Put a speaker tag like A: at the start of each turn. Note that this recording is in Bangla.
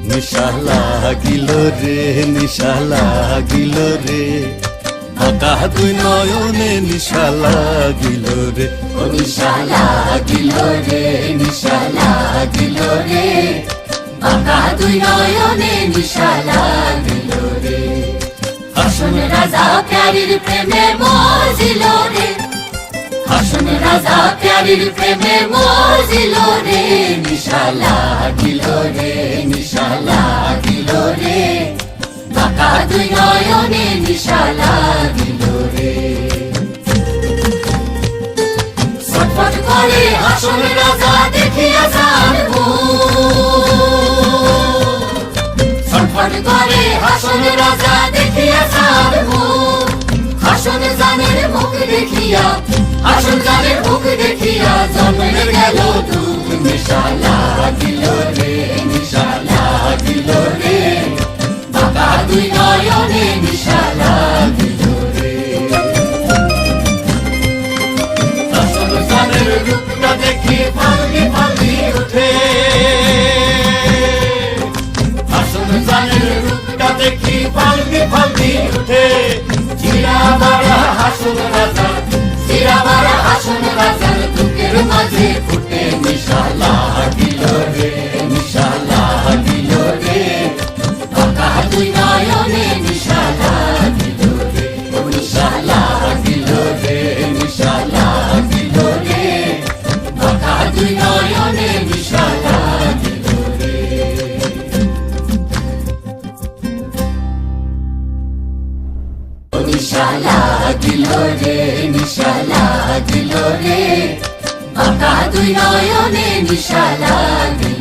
A: নিশা লাগিল রে, নিশা লাগিল রে, বাঁকা দুই নয়নে নিশা লাগিল রে, ও নিশা লাগিল রে, নিশা লাগিল রে, বাঁকা দুই নয়নে নিশা লাগিল রে। হাসন রাজা প্যারীর প্রেমে মজিল রে, হাসন রাজা প্যারীর প্রেমে মজিল রে, নিশা লাগিল রে, নিশা লাগিল রে, বাঁকা দুই নয়নে নিশা লাগিল রে। ছটফট করে হাসন রাজা দেখিয়া যার মুখ, ছটফট করে হাসন রাজা দেখিয়া যার মুখ, হাসন জানের মুখ দেখিয়া, হাসন জানের মুখ দেখিয়া জন্মে গেল দুঃখ, নিশা লাগিল রে, নিশা লাগিল রে, বাঁকা দুই নয়নে নিশা লাগিল রে। হাসন জানের রূপটা দেখি ফাল্লি ফাল্লি উঠে, হাসন জানের রূপটা দেখি ফাল্লি ফাল্লি উঠে, চিরা মারা হাসন রাজা, চিরা মারা হাসন রাজার বুকের মাঝে ফুটে, নিশা লাগিল রে, নিশা লাগিল রে, বাঁকা দুই নয়নে নিশা লাগিল রে, ও নিশা লাগিল রে, নিশা লাগিল রে, বাঁকা দুই নয়নে নিশা লাগিল রে। ও নিশা লাগিল রে, নিশা লাগিল রে, বাঁকা দুই নয়নে নিশা লাগিল